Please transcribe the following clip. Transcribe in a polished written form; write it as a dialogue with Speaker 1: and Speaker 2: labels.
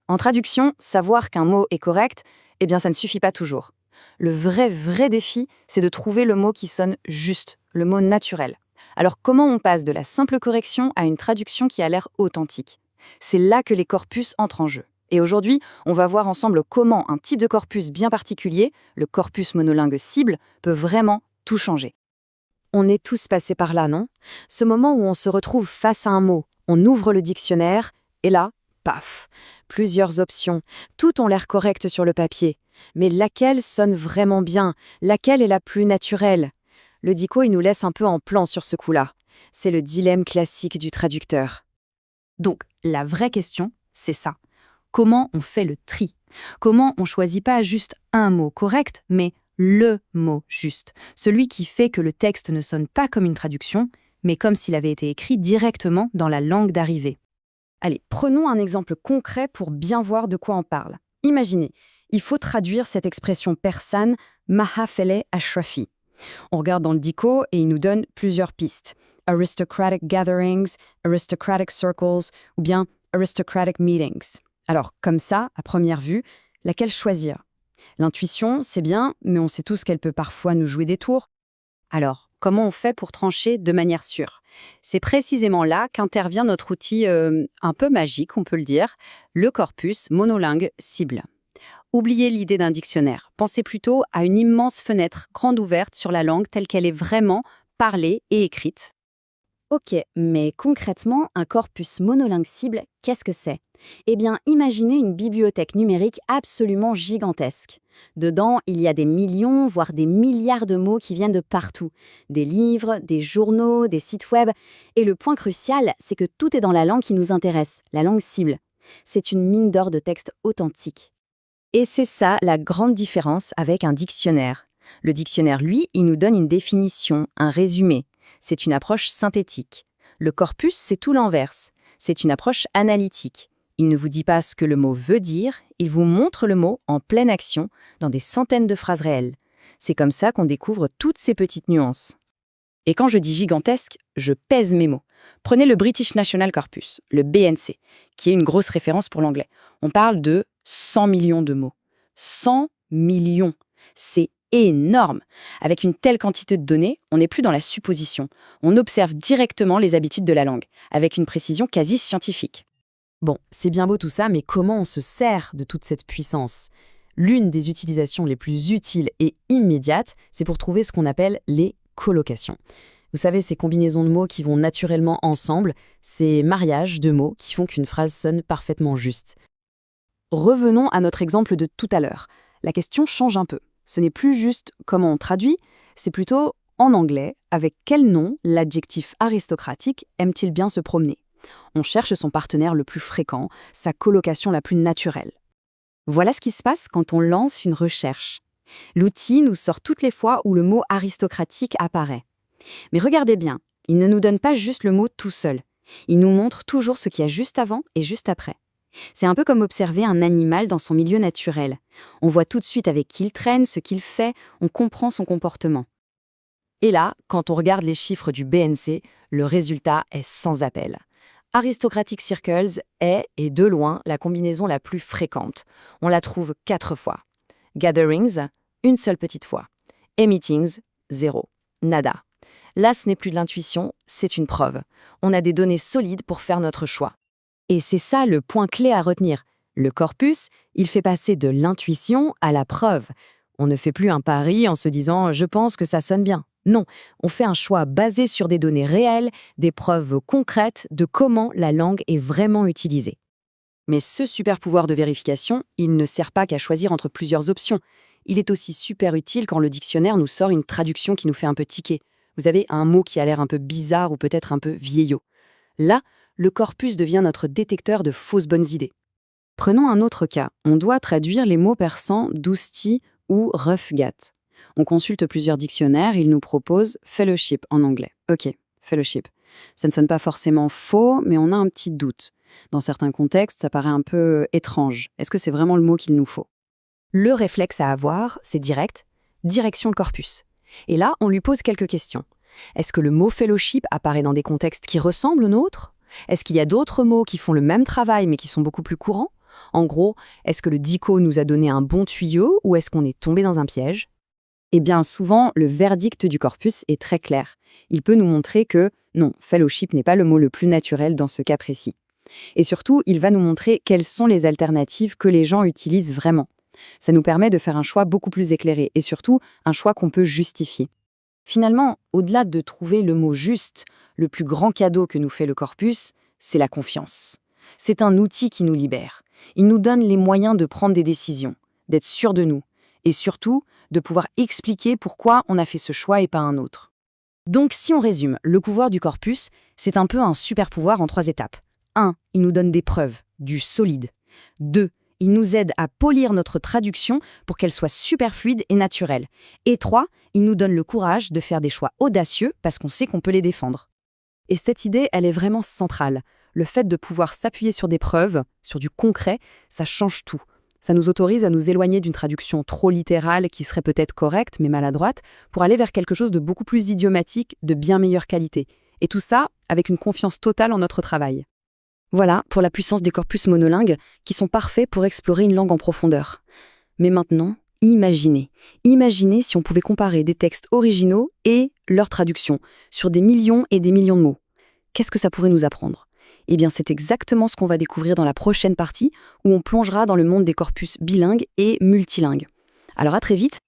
Speaker 1: En traduction, savoir qu'un mot est correct, eh bien ça ne suffit pas toujours. Le vrai défi, c'est de trouver le mot qui sonne juste, le mot naturel. Alors comment on passe de la simple correction à une traduction qui a l'air authentique? C'est là que les corpus entrent en jeu. Et aujourd'hui, on va voir ensemble comment un type de corpus bien particulier, le corpus monolingue cible, peut vraiment tout changer. On est tous passés par là, non? Ce moment où on se retrouve face à un mot, on ouvre le dictionnaire, et là, paf, plusieurs options, toutes ont l'air correctes sur le papier. Mais laquelle sonne vraiment bien? Laquelle est la plus naturelle? Le dico, il nous laisse un peu en plan sur ce coup-là. C'est le dilemme classique du traducteur. Donc, la vraie question, c'est ça. Comment on fait le tri? Comment on choisit pas juste un mot correct, mais le mot juste, celui qui fait que le texte ne sonne pas comme une traduction, mais comme s'il avait été écrit directement dans la langue d'arrivée. Allez, prenons un exemple concret pour bien voir de quoi on parle. Imaginez, il faut traduire cette expression persane « mahafele ashrafi ». On regarde dans le dico et il nous donne plusieurs pistes. Aristocratic gatherings, aristocratic circles ou bien aristocratic meetings. Alors, comme ça, à première vue, laquelle choisir? L'intuition, c'est bien, mais on sait tous qu'elle peut parfois nous jouer des tours. Alors, comment on fait pour trancher de manière sûre? C'est précisément là qu'intervient notre outil un peu magique, on peut le dire, le corpus monolingue cible. Oubliez l'idée d'un dictionnaire. Pensez plutôt à une immense fenêtre grande ouverte sur la langue telle qu'elle est vraiment parlée et écrite. Ok, mais concrètement, un corpus monolingue cible, qu'est-ce que c'est? Eh bien, imaginez une bibliothèque numérique absolument gigantesque. Dedans, il y a des millions, voire des milliards de mots qui viennent de partout. Des livres, des journaux, des sites web. Et le point crucial, c'est que tout est dans la langue qui nous intéresse, la langue cible. C'est une mine d'or de textes authentiques. Et c'est ça la grande différence avec un dictionnaire. Le dictionnaire, lui, il nous donne une définition, un résumé. C'est une approche synthétique. Le corpus, c'est tout l'inverse. C'est une approche analytique. Il ne vous dit pas ce que le mot veut dire, il vous montre le mot en pleine action, dans des centaines de phrases réelles. C'est comme ça qu'on découvre toutes ces petites nuances. Et quand je dis gigantesque, je pèse mes mots. Prenez le British National Corpus, le BNC, qui est une grosse référence pour l'anglais. On parle de 100 millions de mots. 100 millions, c'est énorme. Avec une telle quantité de données, on n'est plus dans la supposition. On observe directement les habitudes de la langue, avec une précision quasi scientifique. Bon, c'est bien beau tout ça, mais comment on se sert de toute cette puissance? L'une des utilisations les plus utiles et immédiates, c'est pour trouver ce qu'on appelle les collocations. Vous savez, ces combinaisons de mots qui vont naturellement ensemble, ces mariages de mots qui font qu'une phrase sonne parfaitement juste. Revenons à notre exemple de tout à l'heure. La question change un peu. Ce n'est plus juste comment on traduit, c'est plutôt en anglais, avec quel nom l'adjectif aristocratique aime-t-il bien se promener? On cherche son partenaire le plus fréquent, sa collocation la plus naturelle. Voilà ce qui se passe quand on lance une recherche. L'outil nous sort toutes les fois où le mot aristocratique apparaît. Mais regardez bien, il ne nous donne pas juste le mot tout seul. Il nous montre toujours ce qu'il y a juste avant et juste après. C'est un peu comme observer un animal dans son milieu naturel. On voit tout de suite avec qui il traîne, ce qu'il fait, on comprend son comportement. Et là, quand on regarde les chiffres du BNC, le résultat est sans appel. Aristocratic Circles est, et de loin, la combinaison la plus fréquente. On la trouve 4 fois. Gatherings, une seule petite fois. Et meetings, 0. Nada. Là, ce n'est plus de l'intuition, c'est une preuve. On a des données solides pour faire notre choix. Et c'est ça le point clé à retenir. Le corpus, il fait passer de l'intuition à la preuve. On ne fait plus un pari en se disant « je pense que ça sonne bien ». Non, on fait un choix basé sur des données réelles, des preuves concrètes de comment la langue est vraiment utilisée. Mais ce super pouvoir de vérification, il ne sert pas qu'à choisir entre plusieurs options. Il est aussi super utile quand le dictionnaire nous sort une traduction qui nous fait un peu tiquer. Vous avez un mot qui a l'air un peu bizarre ou peut-être un peu vieillot. Là, le corpus devient notre détecteur de fausses bonnes idées. Prenons un autre cas. On doit traduire les mots persans dousti ou roughgat. On consulte plusieurs dictionnaires, ils nous proposent fellowship en anglais. Ok, fellowship. Ça ne sonne pas forcément faux, mais on a un petit doute. Dans certains contextes, ça paraît un peu étrange. Est-ce que c'est vraiment le mot qu'il nous faut? Le réflexe à avoir, c'est direct, direction le corpus. Et là, on lui pose quelques questions. Est-ce que le mot fellowship apparaît dans des contextes qui ressemblent aux nôtres? Est-ce qu'il y a d'autres mots qui font le même travail mais qui sont beaucoup plus courants? En gros, est-ce que le dico nous a donné un bon tuyau ou est-ce qu'on est tombé dans un piège? Eh bien, souvent, le verdict du corpus est très clair. Il peut nous montrer que non, fellowship n'est pas le mot le plus naturel dans ce cas précis. Et surtout, il va nous montrer quelles sont les alternatives que les gens utilisent vraiment. Ça nous permet de faire un choix beaucoup plus éclairé et surtout un choix qu'on peut justifier. Finalement, au-delà de trouver le mot juste, le plus grand cadeau que nous fait le corpus, c'est la confiance. C'est un outil qui nous libère. Il nous donne les moyens de prendre des décisions, d'être sûr de nous et surtout de pouvoir expliquer pourquoi on a fait ce choix et pas un autre. Donc si on résume, le pouvoir du corpus, c'est un peu un super pouvoir en 3 étapes. 1. Il nous donne des preuves, du solide. 2. Il nous aide à polir notre traduction pour qu'elle soit super fluide et naturelle. Et 3. Il nous donne le courage de faire des choix audacieux parce qu'on sait qu'on peut les défendre. Et cette idée, elle est vraiment centrale. Le fait de pouvoir s'appuyer sur des preuves, sur du concret, ça change tout. Ça nous autorise à nous éloigner d'une traduction trop littérale qui serait peut-être correcte mais maladroite pour aller vers quelque chose de beaucoup plus idiomatique, de bien meilleure qualité. Et tout ça avec une confiance totale en notre travail. Voilà pour la puissance des corpus monolingues qui sont parfaits pour explorer une langue en profondeur. Mais maintenant, imaginez. Imaginez si on pouvait comparer des textes originaux et leur traduction sur des millions et des millions de mots. Qu'est-ce que ça pourrait nous apprendre? Eh bien, c'est exactement ce qu'on va découvrir dans la prochaine partie où on plongera dans le monde des corpus bilingues et multilingues. Alors à très vite